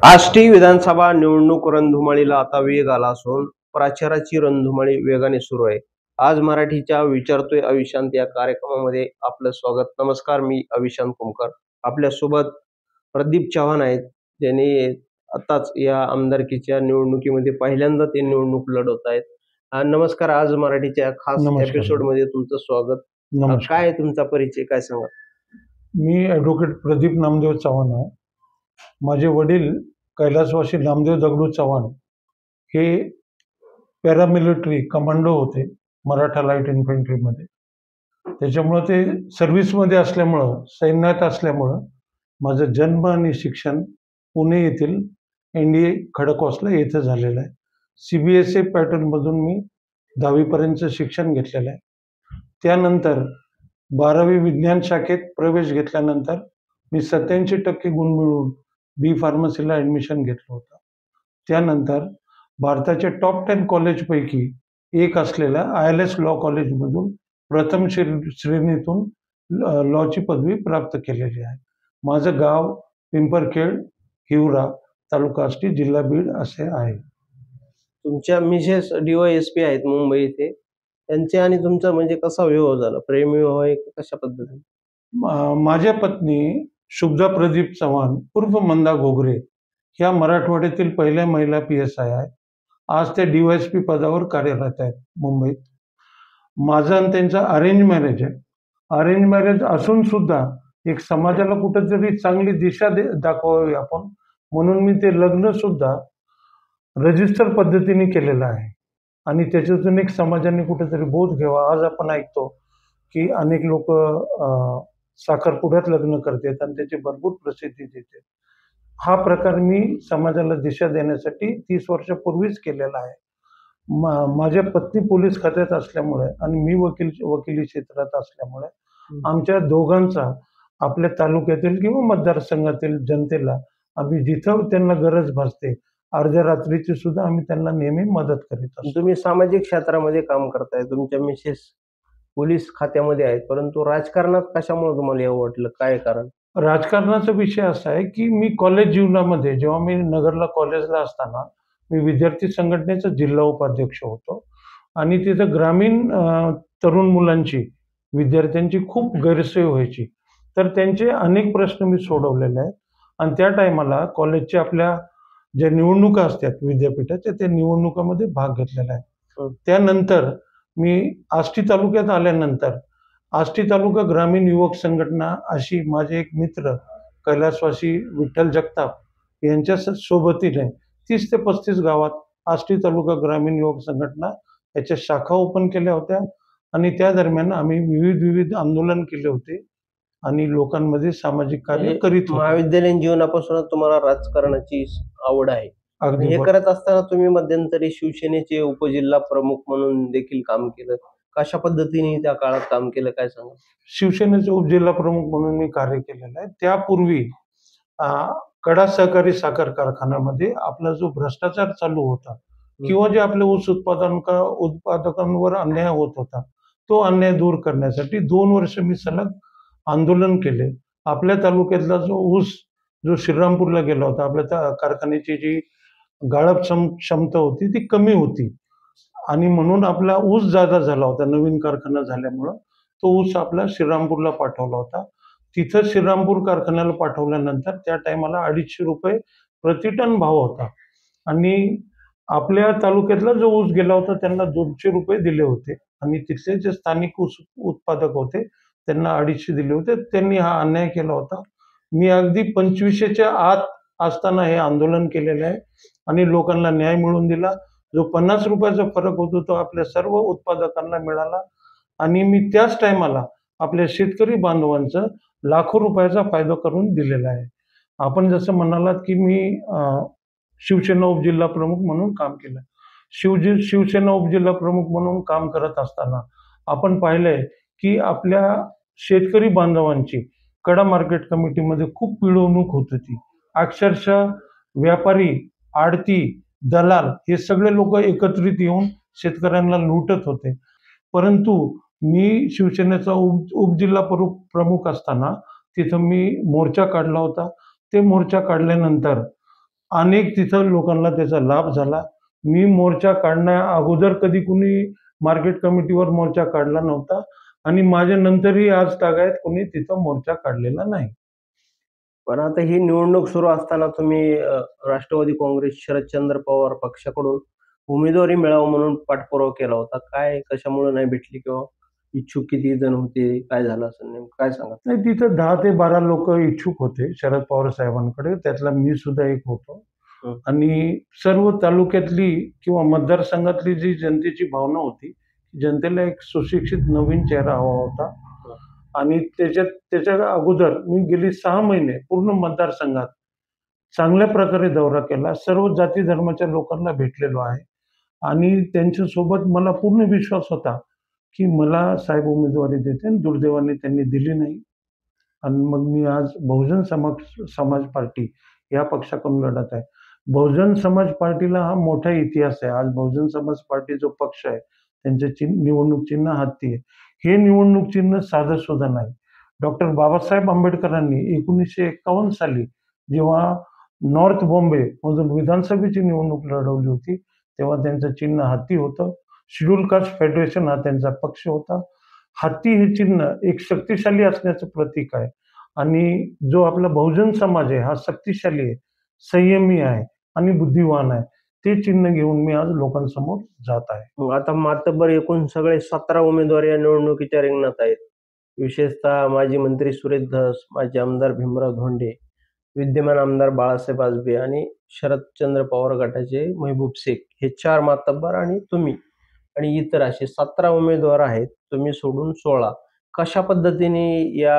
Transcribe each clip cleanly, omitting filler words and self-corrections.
आष्टी विधानसभा निवडणूक रणधुमाळीला आता वेग आला असून प्रचाराची रणधुमाळी वेगाने सुरू आहे. आज मराठीच्या विचारतोय अविशांत या कार्यक्रमामध्ये आपलं स्वागत. नमस्कार, मी अविशांत कुमकर. आपल्यासोबत प्रदीप चव्हाण आहेत, ज्यांनी आताच या आमदारकीच्या निवडणुकीमध्ये पहिल्यांदा ते निवडणूक लढवत आहेत. नमस्कार, आज मराठीच्या खास एपिसोडमध्ये तुमचं स्वागत. काय तुमचा परिचय, काय सांगा? मी ॲडव्होकेट प्रदीप नामदेव चव्हाण आहे. माझे वडील कैलासवासी नामदेव दगडू चव्हाण हे पॅरामिलिटरी कमांडो होते मराठा लाईट इन्फंट्रीमध्ये. त्याच्यामुळं ते सर्व्हिसमध्ये असल्यामुळं, सैन्यात असल्यामुळं माझं जन्म आणि शिक्षण पुणे येथील NDA खडकवासला येथे झालेलं आहे. CBSE पॅटर्नमधून मी 10वीपर्यंतचं शिक्षण घेतलेलं आहे. त्यानंतर 12वी विज्ञान शाखेत प्रवेश घेतल्यानंतर मी 87% गुण मिळवून B फार्मसीला ॲडमिशन घेतलं होतं. त्यानंतर भारताच्या टॉप 10 कॉलेजपैकी एक असलेल्या ILS लॉ कॉलेजमधून प्रथम श्रेणीतून लॉची पदवी प्राप्त केलेली आहे. माझं गाव पिंपरखेड, हिवरा, तालुका आष्टी, जिल्हा बीड असे आहे. तुमच्या मिसेस DYSP आहेत मुंबई इथे. त्यांचे आणि तुमचा म्हणजे कसा विवाह झाला? प्रेमविवाह आहे की कशा पद्धतीने? माझ्या पत्नी शुभदा प्रदीप चव्हाण उर्फ मंदा घोगरे ह्या मराठवाड्यातील पहिल्या महिला PSI आहेत. आज त्या DYSP पदावर कार्यरत आहेत मुंबईत. माझं आणि त्यांचं अरेंज मॅरेज आहे. अरेंज मॅरेज असून सुद्धा एक समाजाला कुठेतरी चांगली दिशा दाखवावी आपण, म्हणून मी ते लग्न सुद्धा रजिस्टर पद्धतीने केलेलं आहे आणि त्याच्यातून एक समाजाने कुठेतरी बोध घ्यावा. आज आपण ऐकतो की अनेक लोक साखरपुड्यात लग्न करतात आणि त्याची भरपूर प्रसिद्धी देते. हा प्रकार मी समाजाला दिशा देण्यासाठी 30 वर्षापूर्वीच केलेला आहे. माझ्या पत्नी पोलीस खात्यात असल्यामुळे आणि मी वकिली क्षेत्रात असल्यामुळे आमच्या दोघांचा आपल्या तालुक्यातील किंवा मतदारसंघातील जनतेला आम्ही जिथं त्यांना गरज भासते अर्ध्या रात्रीची सुद्धा आम्ही त्यांना नेहमी मदत करीत असतो. तुम्ही सामाजिक क्षेत्रामध्ये काम करताय, तुमच्या मिसेस पोलीस खात्यामध्ये आहेत, परंतु राजकारणात कशामुळे तुम्हाला हे वाटलं, काय कारण? राजकारणाचा विषय असा आहे की मी कॉलेज जीवनामध्ये जेव्हा मी नगरला कॉलेजला असताना मी विद्यार्थी संघटनेचा जिल्हा उपाध्यक्ष होतो आणि तिथं ग्रामीण तरुण मुलांची, विद्यार्थ्यांची खूप गैरसोय व्हायची. तर त्यांचे अनेक प्रश्न मी सोडवलेले आहेत आणि त्या टायमाला कॉलेजच्या आपल्या ज्या निवडणुका असतात विद्यापीठाच्या, त्या निवडणुकामध्ये भाग घेतलेला आहे. त्यानंतर मी आष्टी तालुक्यात आल्यानंतर आष्टी तालुका ग्रामीण युवक संघटना अशी माझे एक मित्र कैलासवासी विठ्ठल जगताप यांच्या सोबतीने 30 ते 35 गावात आष्टी तालुका ग्रामीण युवक संघटना याच्या शाखा ओपन केल्या होत्या आणि त्या दरम्यान आम्ही विविध आंदोलन केले होते आणि लोकांमध्ये सामाजिक कार्य करीत होतो. महाविद्यालयीन जीवनापासूनच तुम्हाला राजकारणाची आवड आहे. हे करत असताना तुम्ही मध्यंतरी शिवसेनेचे उपजिल्हा प्रमुख म्हणून देखील काम केलं. कशा पद्धतीने त्या काळात काम केलं, काय सांगा? शिवसेनेचे उपजिल्हा प्रमुख म्हणून मी कार्य केलेलं आहे. त्यापूर्वी कडा सहकारी साखर कारखान्यामध्ये आपला जो भ्रष्टाचार चालू होता किंवा जे आपल्या ऊस उत्पादकांवर अन्याय होत होता, तो अन्याय दूर करण्यासाठी 2 वर्ष मी सलग आंदोलन केले. आपल्या तालुक्यातला जो ऊस जो श्रीरामपूरला गेला होता, आपल्या कारखान्याची जी गाळप क्षमता होती ती कमी होती आणि म्हणून आपला ऊस जादा झाला होता. नवीन कारखाना झाल्यामुळं तो ऊस आपला श्रीरामपूरला पाठवला होता. तिथं श्रीरामपूर कारखान्याला पाठवल्यानंतर त्या टायमाला 250 रुपये प्रति टन भाव होता आणि आपल्या तालुक्यातला जो ऊस गेला होता त्यांना 200 रुपये दिले होते आणि तिथले जे स्थानिक ऊस उत्पादक होते त्यांना 250 दिले होते. त्यांनी हा अन्याय केला होता. मी अगदी 2500च्या आत असताना हे आंदोलन केलेलं आहे आणि लोकांना न्याय मिळवून दिला. जो 50 रुपयाचा फरक होतो तो आपल्या सर्व उत्पादकांना मिळाला आणि मी त्याच टायमाला आपल्या शेतकरी बांधवांचा लाखो रुपयाचा फायदा करून दिलेला आहे. आपण जसं म्हणालात की मी शिवसेना उपजिल्हा प्रमुख म्हणून काम केलं. शिवसेना उपजिल्हा प्रमुख म्हणून काम करत असताना आपण पाहिलंय की आपल्या शेतकरी बांधवांची कडा मार्केट कमिटीमध्ये खूप पिळवणूक होत होती. अक्षरशः व्यापारी, आडती, दलाल हे सगळे लोक एकत्रित येऊन शेतकऱ्यांना लुटत होते. परंतु मी शिवसेनेचा उपजिल्हा प्रमुख असताना तिथं मी मोर्चा काढला होता. ते मोर्चा काढल्यानंतर अनेक तिथं लोकांना त्याचा लाभ झाला. मी मोर्चा काढण्या अगोदर कधी कुणी मार्केट कमिटीवर मोर्चा काढला नव्हता आणि माझ्या नंतरही आज तागायत कोणी तिथं मोर्चा काढलेला नाही. पण आता ही निवडणूक सुरू असताना तुम्ही राष्ट्रवादी काँग्रेस शरदचंद्र पवार पक्षाकडून उमेदवारी मिळावं म्हणून पाठपुरावा केला होता. काय कशामुळे नाही भेटली किंवा इच्छुक किती जण होते? काय झालं असेल नेमकं काय सांगाल? नाही, तिथं 10 ते 12 लोकं इच्छुक होते शरद पवार साहेबांकडे. त्यातला मी सुद्धा एक होतो. हं. आणि सर्व तालुक्यातली किंवा मतदारसंघातली जी जनतेची भावना होती, जनतेला एक सुशिक्षित नवीन चेहरा हवा होता. हं. आणि त्याच्या अगोदर मी गेली 6 महिने पूर्ण मतदारसंघात चांगल्या प्रकारे दौरा केला. सर्व जाती धर्माच्या लोकांना भेटलेलो आहे आणि त्यांच्यासोबत मला पूर्ण विश्वास होता, की मला साहेब उमेदवारी देतील. दुर्दैवाने त्यांनी दिली नाही. आणि मग मी आज बहुजन समाज पार्टी या पक्षाकडून लढत आहे. बहुजन समाज पार्टीला हा मोठा इतिहास आहे. आज बहुजन समाज पार्टी जो पक्ष आहे, त्यांचे निवडणूक चिन्ह हत्ती आहे. हे निवडणूक चिन्ह साधंसुधं नाही. डॉक्टर बाबासाहेब आंबेडकरांनी 1951 साली जेव्हा नॉर्थ बॉम्बे मधून विधानसभेची निवडणूक लढवली होती, तेव्हा त्यांचं चिन्ह हत्ती होतं. शेड्यूल कास्ट फेडरेशन हा त्यांचा पक्ष होता. हत्ती हे चिन्ह एक शक्तिशाली असण्याचं प्रतीक आहे आणि जो आपला बहुजन समाज आहे हा शक्तिशाली आहे, संयमी आहे आणि बुद्धिवान आहे. ते चिन्ह घेऊन मी आज लोकांसमोर जात आहे. मग आता मातब्बर एकूण सगळे 17 उमेदवार या निवडणुकीच्या रिंगणात आहेत. विशेषतः माजी मंत्री सुरेश धस, माजी आमदार भीमराव धोंडे, विद्यमान आमदार बाळासाहेब आजबे आणि शरदचंद्र पवार गटाचे महबूब शेख हे 4 मातब्बर आणि तुम्ही आणि इतर असे 17 उमेदवार आहेत. तुम्ही सोडून 16. कशा पद्धतीने या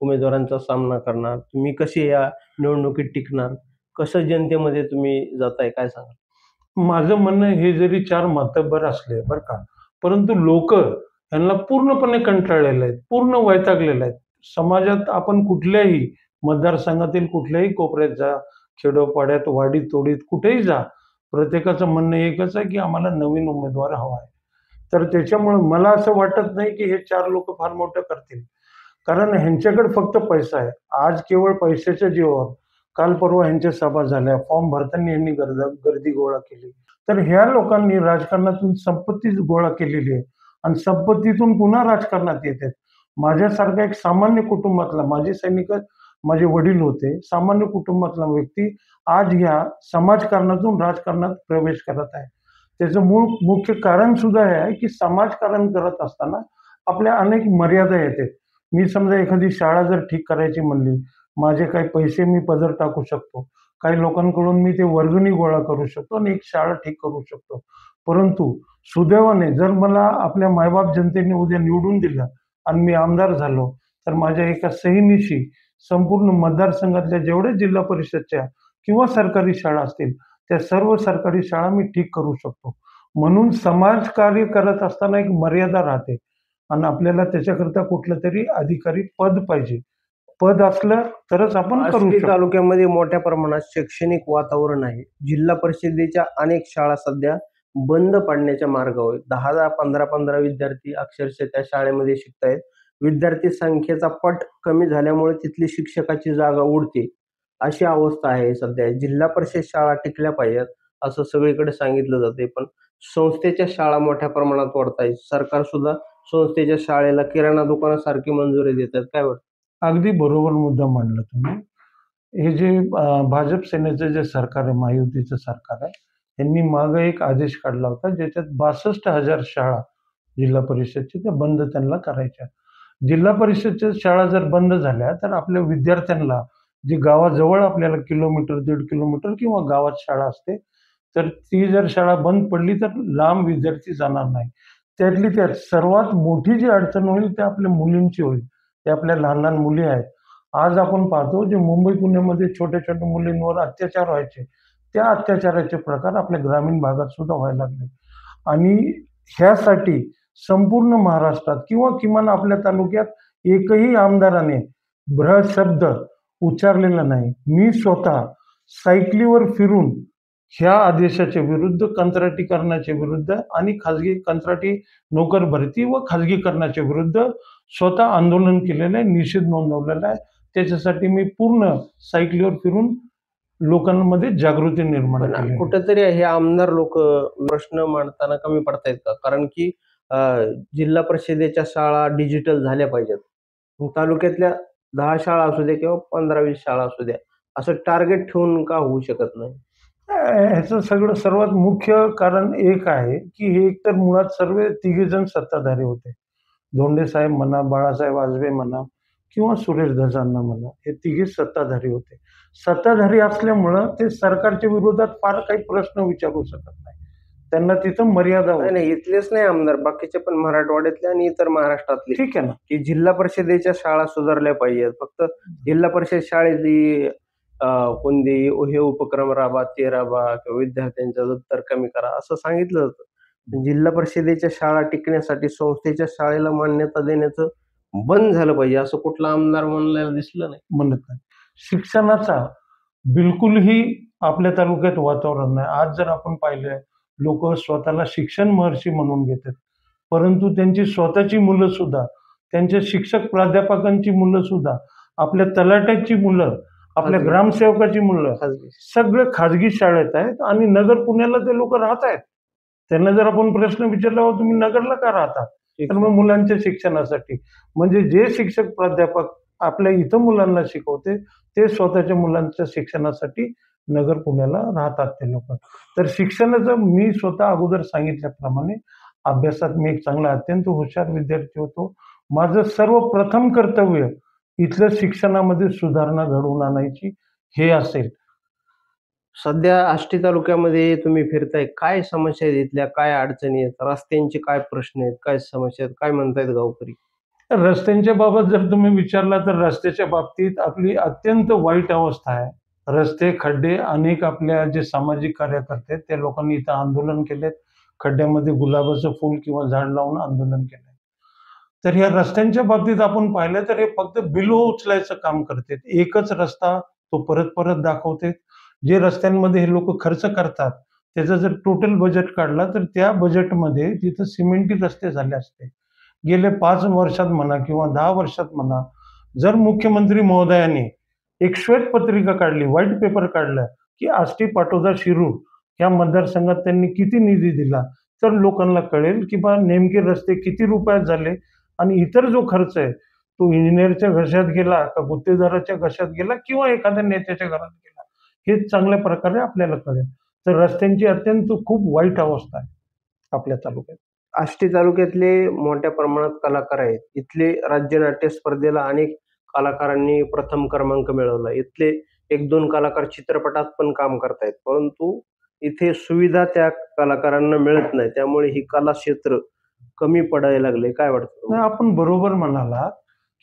उमेदवारांचा सामना करणार? तुम्ही कसे या निवडणुकीत टिकणार? कसं जनतेमध्ये तुम्ही जाताय काय सांगाल? माझं म्हणणं हे जरी 4 मातब्बर असले बरं का, परंतु लोकं ह्यांना पूर्णपणे कंटाळलेले आहेत, पूर्ण वैतागलेले आहेत. समाजात आपण कुठल्याही मतदारसंघातील कुठल्याही कोपऱ्यात जा, खेडोपाड्यात, वाडीत-तोडीत कुठेही जा, प्रत्येकाचं म्हणणं एकच आहे, की आम्हाला नवीन उमेदवार हवा आहे. तर त्याच्यामुळं मला असं वाटत नाही, की हे 4 लोकं फार मोठं करतील. कारण ह्यांच्याकडे फक्त पैसा आहे. आज केवळ पैशाच्या जीवावर काल परवा ह्यांच्या सभा झाल्या. फॉर्म भरताना यांनी गर्दी गोळा केली. तर ह्या लोकांनी राजकारणातून संपत्ती गोळा केलेली आहे आणि संपत्तीतून पुन्हा राजकारणात येतात. माझ्यासारखा एक सामान्य कुटुंबातला माजी सैनिक माझे वडील होते. सामान्य कुटुंबातला व्यक्ती आज ह्या समाजकारणातून राजकारणात प्रवेश करत आहे. त्याचं मुख्य कारण सुद्धा हे आहे, की समाजकारण करत असताना आपल्या अनेक मर्यादा येतात. मी समजा एखादी शाळा जर ठीक करायची म्हणली, माझे काही पैसे मी पदर टाकू शकतो. काही लोकांकडून मी ते वर्गणी गोळा करू शकतो आणि एक शाळा ठीक करू शकतो. परंतु सुदैवाने जर मला आपल्या मायबाप जनतेने उद्या निवडून दिलं आणि मी आमदार झालो, तर माझ्या एका सहीनिशी संपूर्ण मतदारसंघातल्या जेवढ्या जिल्हा परिषदच्या किंवा सरकारी शाळा असतील, त्या सर्व सरकारी शाळा मी ठीक करू शकतो. म्हणून समाजकार्य करत असताना एक मर्यादा राहते आणि आपल्याला त्याच्याकरता कुठलं तरी अधिकारी पद पाहिजे. पद असलं तरच आपण करू आष्टी शकतो. तालुक्यामध्ये मोठ्या प्रमाणात शैक्षणिक वातावरण आहे. जिल्हा परिषदेच्या अनेक शाळा सध्या बंद पडण्याच्या मार्गावर आहेत. 10-10, 15-15 विद्यार्थी अक्षरशः त्या शाळेमध्ये शिकतायत. विद्यार्थी संख्येचा पट कमी झाल्यामुळे तिथली शिक्षकाची जागा उडते. अशी अवस्था आहे सध्या. जिल्हा परिषद शाळा टिकल्या पाहिजेत असं सगळीकडे सांगितलं जातंय. पण संस्थेच्या शाळा मोठ्या प्रमाणात वाढतायत. सरकार सुद्धा संस्थेच्या शाळेला किराणा दुकानासारखी मंजुरी देतात. काय वाटतं? अगदी बरोबर मुद्दा मांडला तुम्ही. हे जे भाजप सेनेचं जे सरकार आहे, महायुतीचं सरकार आहे, यांनी मागं एक आदेश काढला होता, ज्याच्यात 62,000 शाळा जिल्हा परिषदच्या त्या बंद त्यांना करायच्या. जिल्हा परिषदच्या शाळा जर बंद झाल्या, तर आपल्या विद्यार्थ्यांना जी गावाजवळ आपल्याला किलोमीटर, 1.5 किलोमीटर किंवा गावात शाळा असते, तर ती जर शाळा बंद पडली, तर लांब विद्यार्थी जाणार नाही. त्यातली त्यात सर्वात मोठी जी अडचण होईल, ती आपल्या मुलींची होईल. त्या आपल्या लहान-लहान मुली आहेत. आज आपण पाहतो जे मुंबई, पुण्यामध्ये छोट्या-छोट्या मुलींवर अत्याचार व्हायचे, त्या अत्याचाराचे प्रकार आपल्या ग्रामीण भागात सुद्धा व्हायला लागले. आणि ह्यासाठी संपूर्ण महाराष्ट्रात किंवा किमान आपल्या तालुक्यात एकही आमदाराने शब्द उच्चारलेला नाही. मी स्वतः सायकलीवर फिरून ह्या आदेशाच्या विरुद्ध, कंत्राटीकरणाच्या विरुद्ध आणि खाजगी कंत्राटी नोकर भरती व खाजगीकरणाच्या विरुद्ध स्वतः आंदोलन केलेलं आहे, निषेध नोंदवलेला आहे. त्याच्यासाठी मी पूर्ण सायकलीवर फिरून लोकांमध्ये जागृती निर्माण पण केली आहे. कुठेतरी हे आमदार लोक प्रश्न मांडताना कमी पडतायत का? कारण की जिल्हा परिषदेच्या शाळा डिजिटल झाल्या पाहिजेत. मग तालुक्यातल्या 10 शाळा असू द्या किंवा 15-20 शाळा असू द्या, असं टार्गेट ठेवून का होऊ शकत नाही? ह्याचं सगळं सर्वात मुख्य कारण एक आहे, की हे एकतर मुळात सर्व तिघेजण सत्ताधारी होते. धोंडे साहेब म्हणा, बाळासाहेब आजबे म्हणा किंवा सुरेश धसांना म्हणा, हे तिघे सत्ताधारी होते. सत्ताधारी असल्यामुळं ते सरकारच्या विरोधात फार काही प्रश्न विचारू शकत नाही. त्यांना तिथं मर्यादा नाही, होती. नाही इथलेच नाही आमदार, बाकीचे पण मराठवाड्यातले आणि इतर महाराष्ट्रातले, ठीक आहे ना. की जिल्हा परिषदेच्या शाळा सुधारल्या पाहिजेत. फक्त जिल्हा परिषद शाळेतली कोणते हे उपक्रम राबवा, ते राबवा किंवा विद्यार्थ्यांचं दप्तर कमी करा असं सांगितलं जातं. जिल्हा परिषदेच्या शाळा टिकण्यासाठी संस्थेच्या शाळेला मान्यता देण्याचं बंद झालं पाहिजे, असं कुठला आमदार म्हणलेलं दिसलं नाही. म्हणत नाही. शिक्षणाचा बिलकुलही आपल्या तालुक्यात वातावरण नाही. आज जर आपण पाहिलं, लोक स्वतःला शिक्षण महर्षी म्हणून घेतात, परंतु त्यांची स्वतःची मुलं सुद्धा, त्यांच्या शिक्षक प्राध्यापकांची मुलं सुद्धा, आपल्या तलाट्याची मुलं, आपल्या खाजगी. ग्रामसेवकाची मुलं खाजगी. सगळे खाजगी शाळेत आहेत आणि नगर पुण्याला ते लोक राहत आहेत. त्यांना जर आपण प्रश्न विचारला, "हो, तुम्ही नगरला का राहता?" तर मग मुलांच्या शिक्षणासाठी. म्हणजे जे शिक्षक प्राध्यापक आपल्या इथं मुलांना शिकवते, ते स्वतःच्या मुलांच्या शिक्षणासाठी नगर पुण्याला राहतात ते लोक. तर शिक्षणाचं मी स्वतः अगोदर सांगितल्याप्रमाणे अभ्यासात मी एक चांगला अत्यंत हुशार विद्यार्थी होतो. माझं सर्वप्रथम कर्तव्य इथल्या शिक्षणामध्ये सुधारणा घडवून आणायची हे असेल. सध्या आष्टी तालुक्यामध्ये तुम्ही फिरताय, काय समस्या आहेत इथल्या? काय अडचणी आहेत? रस्त्यांचे काय प्रश्न आहेत? काय समस्या आहेत? काय म्हणतायत गावकरी? रस्त्यांच्या बाबत जर तुम्ही विचारला, तर रस्त्याच्या बाबतीत आपली अत्यंत वाईट अवस्था आहे. रस्ते, खड्डे, अनेक आपल्या जे सामाजिक कार्यकर्ते आहेत, त्या लोकांनी इथं आंदोलन केलेत. खड्ड्यामध्ये गुलाबाचं फूल किंवा झाड लावून आंदोलन केलंय. तर ह्या रस्त्यांच्या बाबतीत आपण पाहिलं, तर हे फक्त बिलो उचलायचं काम करतात. एकच रस्ता तो परत-परत दाखवतात. जे रस्त्यांमध्ये हे लोकं खर्च करतात, त्याचं जर टोटल बजेट काढला, तर त्या बजेटमध्ये तिथं सिमेंटी रस्ते झाले असते. गेल्या 5 वर्षात म्हणा किंवा 10 वर्षात म्हणा, जर मुख्यमंत्री महोदयांनी एक श्वेतपत्रिका काढली, व्हाईट पेपर काढला, की आष्टी, पाटोदा, शिरूर या मतदारसंघात त्यांनी किती निधी दिला, तर लोकांना कळेल, की बा नेमके रस्ते किती रुपयात झाले आणि इतर जो खर्च आहे, तो इंजिनिअरच्या घशात गेला का गुत्तेदाराच्या घशात गेला किंवा एखाद्या नेत्याच्या घरात गेला, हे चांगल्या प्रकारे आपल्याला कळेल. तर रस्त्यांची अत्यंत खूप वाईट अवस्था आहे आपल्या तालुक्यात. आष्टी तालुक्यातले मोठ्या प्रमाणात कलाकार आहेत. इथले राज्य नाट्य स्पर्धेला अनेक कलाकारांनी प्रथम क्रमांक मिळवला. इथले 1-2 कलाकार चित्रपटात पण काम करतायत. परंतु इथे सुविधा त्या कलाकारांना मिळत नाही. त्यामुळे ही कला क्षेत्र कमी पडायला लागले. काय वाटतं नाही, तुम्हाला? आपण बरोबर म्हणालात,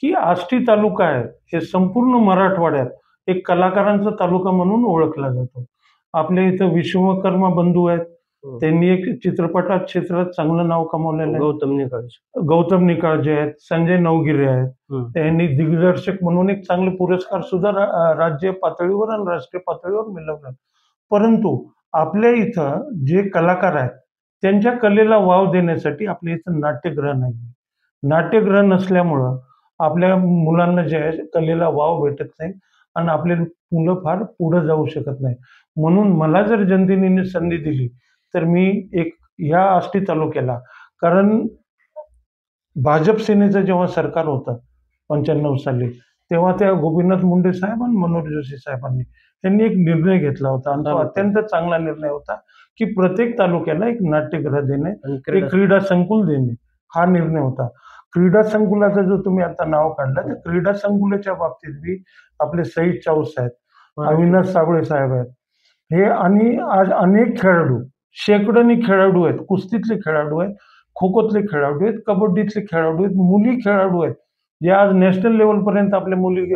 की आष्टी तालुका आहे, हे संपूर्ण मराठवाड्यात एक कलाकारांचा तालुका म्हणून ओळखला जातो. आपल्या इथं विश्वकर्मा बंधू आहेत. त्यांनी एक चित्रपटात क्षेत्रात चांगलं नाव कमावलेलं आहे. गौतम निकाळजे. गौतम निकाळजे आहेत, संजय नवगिरे आहेत. हं. त्यांनी दिग्दर्शक म्हणून एक चांगले पुरस्कार सुद्धा राज्य पातळीवर आणि राष्ट्रीय पातळीवर मिळवले. परंतु आपल्या इथं जे कलाकार आहेत, त्यांच्या कलेला वाव देण्यासाठी आपल्या इथं नाट्यगृह नाही. नाट्यगृह नसल्यामुळं आपल्या मुलांना जे आहे कलेला वाव भेटत नाही आणि आपले मुलं फार पुढे जाऊ शकत नाही. म्हणून मला जर जनतेने संधी दिली, तर मी एक ह्या आष्टी तालुक्याला, कारण भाजप सेनेचं जेव्हा सरकार होतं 95 साली, तेव्हा त्या गोपीनाथ मुंडे साहेब आणि मनोहर जोशी साहेबांनी त्यांनी एक निर्णय घेतला होता आणि तो अत्यंत चांगला निर्णय होता, की प्रत्येक तालुक्याला एक नाट्यगृह देणे, आणि एक क्रीडा संकुल देणे, हा निर्णय होता. क्रीडा संकुलाचं जो तुम्ही आता नाव काढलं, तर क्रीडा संकुलाच्या बाबतीत बी आपले सईद चाऊस आहेत, अविनाश साबळे साहेब आहेत, हे आणि आज अनेक खेळाडू, शेकड्यानी खेळाडू आहेत, कुस्तीतले खेळाडू आहेत, खो-खोतले खेळाडू आहेत, कबड्डीतले खेळाडू आहेत, मुली खेळाडू आहेत, जे आज नॅशनल लेवलपर्यंत आपल्या मुली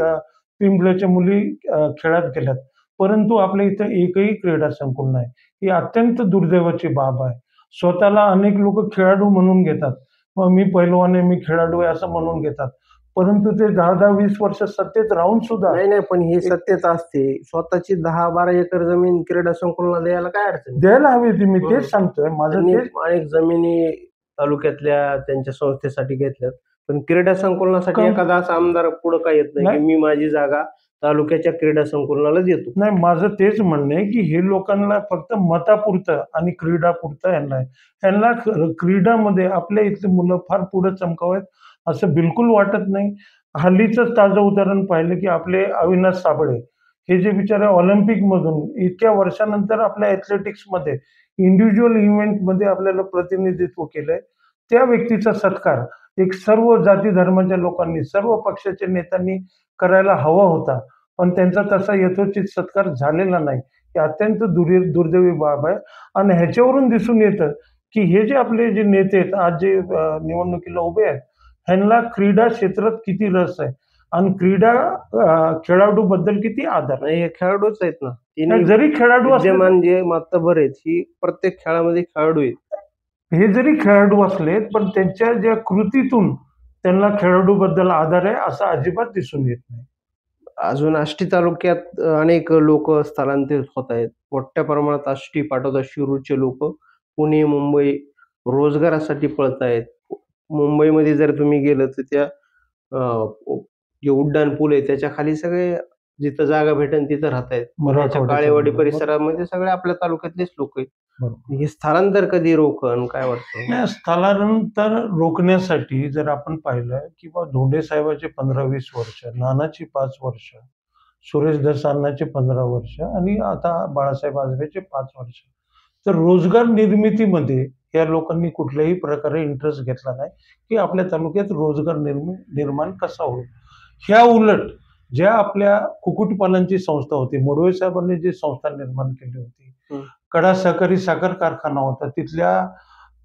पिंपल्याच्या मुली खेळात गेल्यात. परंतु आपल्या इथं एकही क्रीडा संकुल नाही. ही अत्यंत दुर्दैवाची बाब आहे. स्वतःला अनेक लोक खेळाडू म्हणून घेतात. मग मी पैलवान आहे, मी खेळाडू आहे असं म्हणून घेतात. परंतु ते 10-10, 20 वर्ष सत्तेत राहून सुद्धा नाही, पण ही सत्यता असते. स्वतःची 10-12 एकर जमीन क्रीडा संकुलला द्यायला काय अडचण आहे? द्यायला हवी होती. मी तेच सांगतोय. माझं त्यांनी तेच अनेक जमिनी तालुक्यातल्या त्यांच्या संस्थेसाठी घेतल्यात. पण क्रीडा संकुलनासाठी कम- एखादा असा आमदार पुढे काय येत नाही, की नाही. मी माझी जागा तालुक्याच्या क्रीडा संकुलनाला देतो. नाही, माझं तेच म्हणणं आहे की हे लोकांना फक्त मतापुरतं आणि क्रीडापुरतं यांना आहे. यांना क्रीडामध्ये आपल्या इथली मुलं फार पुढे चमकावेत असं बिलकुल वाटत नाही. हल्लीचंच ताजं उदाहरण पाहिलं की आपले अविनाश साबळे हे जे बिचारे ऑलिम्पिकमधून इतक्या वर्षानंतर आपल्या ॲथलेटिक्समध्ये इंडिव्हिज्युअल इव्हेंटमध्ये आपल्याला प्रतिनिधित्व केलंय. त्या व्यक्तीचा सत्कार एक सर्व जाती धर्माच्या लोकांनी, सर्व पक्षाच्या नेत्यांनी करायला हवा होता. पण त्यांचा तसा यथोचित सत्कार झालेला नाही. ही अत्यंत दुर्दैवी बाब आहे आणि ह्याच्यावरून दिसून येतं की हे जे आपले जे नेते आहेत, आज जे निवडणुकीला उभे आहेत, ह्यांना क्रीडा क्षेत्रात किती रस आहे आणि क्रीडा खेळाडूबद्दल किती आदर आहे. आणि हे खेळाडूच आहेत ना, तिन्ही जरी खेळाडू असले विद्यमान जे मातबर आहेत ही प्रत्येक खेळामध्ये खेळाडू आहेत. हे जरी खेळाडू असले पण त्यांच्या ज्या कृतीतून त्यांना खेळाडूबद्दल आदर आहे असं अजिबात दिसून येत नाही. अजून आष्टी तालुक्यात अनेक लोक स्थलांतरित होत आहेत. मोठ्या प्रमाणात आष्टी पाटोदा शिरूरचे लोक पुणे मुंबई रोजगारासाठी पळत आहेत. मुंबईमध्ये जर तुम्ही गेलं तर त्या जे उड्डाण पूल आहे त्याच्या खाली सगळे जिथं जागा भेटेल तिथं राहत आहेत. मराठवाड्याच्या काळेवाडी बरोबर. परिसरामध्ये सगळे आपल्या तालुक्यातलेच लोक आहेत. बरोबर. हे स्थलांतर कधी रोखन काय वाटतं? नाही, स्थलांतर रोखण्यासाठी जर आपण पाहिलं किंवा धोंडे साहेबाचे 15-20 वर्ष, नानाची 5 वर्ष, सुरेश धसांनाचे 15 वर्ष आणि आता बाळासाहेब आजबेचे 5 वर्ष. तर रोजगार निर्मितीमध्ये या लोकांनी कुठल्याही प्रकारे इंटरेस्ट घेतला नाही की आपल्या तालुक्यात रोजगार निर्माण कसा होईल. ह्या उलट ज्या आपल्या कुक्कुटपालनची संस्था होती, मोडवे साहेबांनी जी संस्था निर्माण केली होती, कडा सहकारी साखर कारखाना होता, तिथल्या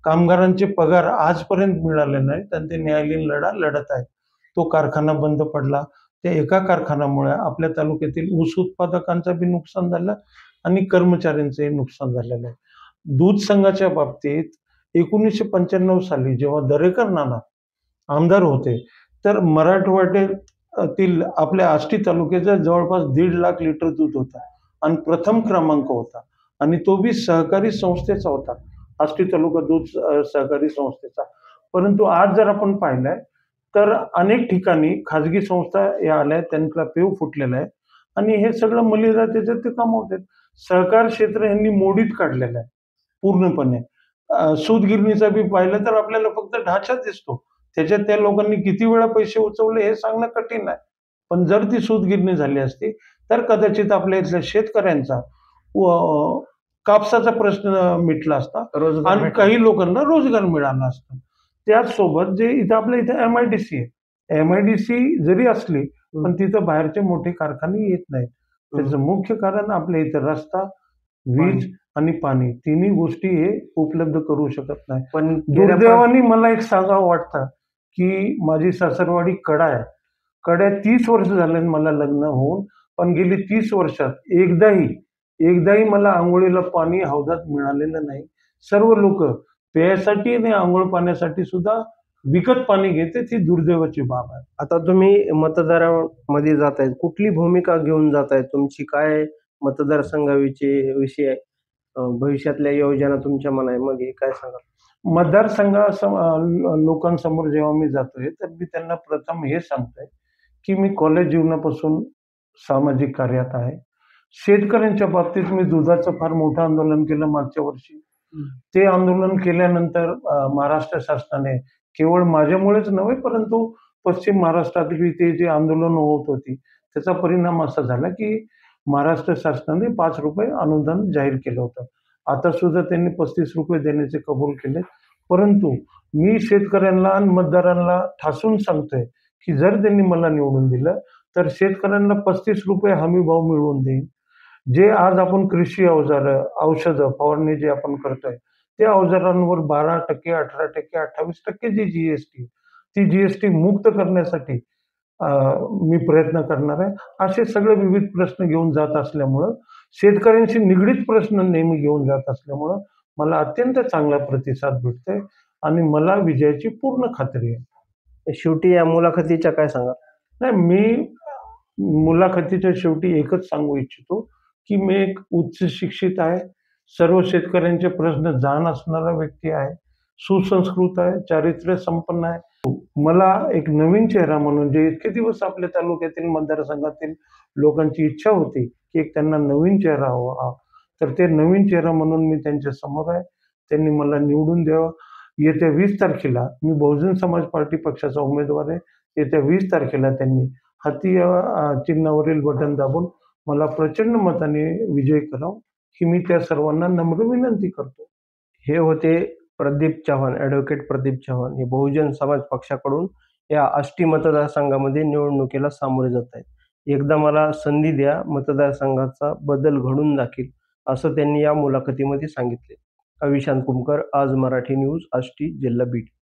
कामगारांचे पगार आजपर्यंत मिळाले नाहीत आणि ते न्यायालयीन लढा लढत आहेत. तो कारखाना बंद पडला. त्या एका कारखान्यामुळे आपल्या तालुक्यातील ऊस उत्पादकांचं बी नुकसान झालं आणि कर्मचाऱ्यांचंही नुकसान झालेलं आहे. दूध संघाच्या बाबतीत 1995 साली जेव्हा दरेकर नाना आमदार होते, तर मराठवाड्यातील आपल्या आष्टी तालुक्याचा जवळपास 1.5 लाख लिटर दूध होता आणि प्रथम क्रमांक होता आणि तो बी सहकारी संस्थेचा होता, आष्टी तालुका दूध सहकारी संस्थेचा. परंतु आज जर आपण पाहिलंय तर अनेक ठिकाणी खाजगी संस्था या आल्या, त्यांचा पेव फुटलेला आहे आणि हे सगळं मलिदा त्याच्यात ते कमावतात. सहकार क्षेत्र यांनी मोडीत काढलेलं आहे पूर्णपणे. सूतगिरणीचा बी पाहिलं तर आपल्याला फक्त ढाचाच दिसतो. त्याच्यात त्या लोकांनी किती वेळा पैसे उचवले हे सांगणं कठीण आहे. पण जर ती सूतगिरणी झाली असती तर कदाचित आपल्या इथल्या शेतकऱ्यांचा कापसाचा प्रश्न मिटला असता आणि काही लोकांना रोजगार मिळाला असता. त्याचसोबत जे इथं आपल्या इथं MIDC आहे, MIDC जरी असली पण तिथं बाहेरचे मोठे कारखाने येत नाहीत. त्याचं मुख्य कारण आपल्या इथं रस्ता, वीज आणि पाणी तिन्ही गोष्टी हे उपलब्ध करू शकत नाही. पण दुर्दैवाने मला एक सांगावं वाटतं की माझी सासरवाडी कडा आहे. कड्यात 30 वर्ष झाले मला लग्न होऊन, पण गेली 30 वर्षात एकदाही मला अंघोळीला पाणी हौदात मिळालेलं नाही. सर्व लोक प्यायसाठी आणि अंघोळ पाण्यासाठी सुद्धा विकत पाणी घेते. ती दुर्दैवाची बाब आहे. आता तुम्ही मतदारामध्ये जातायत, कुठली भूमिका घेऊन जातायत? तुमची काय मतदारसंघाविषयी विषय भविष्यातल्या योजना तुमच्या मनामध्ये काय सांगाल? लोकांसमोर जेव्हा मी जातोय तर मी त्यांना प्रथम हे सांगतोय की मी कॉलेज जीवनापासून सामाजिक कार्यात आहे. शेतकऱ्यांच्या बाबतीत मी दुधाचं फार मोठं आंदोलन केलं मागच्या वर्षी. ते आंदोलन केल्यानंतर महाराष्ट्र शासनाने केवळ माझ्यामुळेच नव्हे परंतु पश्चिम महाराष्ट्रातली ते जे आंदोलन होत होती त्याचा परिणाम असा झाला की महाराष्ट्र शासनाने 5 रुपये अनुदान जाहीर केलं होतं. आता सुद्धा त्यांनी 35 रुपये देण्याचे कबूल केले. परंतु मी शेतकऱ्यांना आणि मतदारांना ठासून सांगतोय की जर त्यांनी मला निवडून दिलं तर शेतकऱ्यांना 35 रुपये हमी भाव मिळवून देईन. जे आज आपण कृषी अवजारं, औषधं, फवारणी जे आपण करतोय त्या अवजारांवर 12%, 18%, 28% जी GST, ती GST मुक्त करण्यासाठी मी प्रयत्न करणार आहे. असे सगळे विविध प्रश्न घेऊन जात असल्यामुळं, शेतकऱ्यांशी निगडीत प्रश्न नेहमी घेऊन जात असल्यामुळं मला अत्यंत चांगला प्रतिसाद भेटतोय आणि मला विजयाची पूर्ण खात्री आहे. शेवटी या मुलाखतीच्या काय सांगा? नाही, मी मुलाखतीच्या शेवटी एकच सांगू इच्छितो की मी एक उच्च शिक्षित आहे, सर्व शेतकऱ्यांचे प्रश्न जाण असणारा व्यक्ती आहे, सुसंस्कृत आहे, चारित्र्य संपन्न आहे मला एक नवीन चेहरा म्हणून जे इतके दिवस आपल्या तालुक्यातील मतदारसंघातील लोकांची इच्छा होती की एक त्यांना नवीन चेहरा हवा, तर ते नवीन चेहरा म्हणून मी त्यांच्या समोर आहे. त्यांनी मला निवडून द्यावं. येत्या 20 तारखेला मी बहुजन समाज पार्टी पक्षाचा उमेदवार आहे. येत्या 20 तारखेला त्यांनी हाती चिन्हावरील बटन दाबून मला प्रचंड मताने विजयी करावं, ही मी त्या सर्वांना नम्र विनंती करतो. हे होते प्रदीप चव्हाण, ॲडव्होकेट प्रदीप चव्हाण. हे बहुजन समाज पक्षाकडून या आष्टी मतदारसंघामध्ये निवडणुकीला सामोरे जात आहेत. एकदा मला संधी द्या, मतदारसंघाचा बदल घडून दाखील, असं त्यांनी या मुलाखतीमध्ये सांगितले. अविशांत कुमकर, आज मराठी न्यूज, आष्टी, जिल्हा बीड.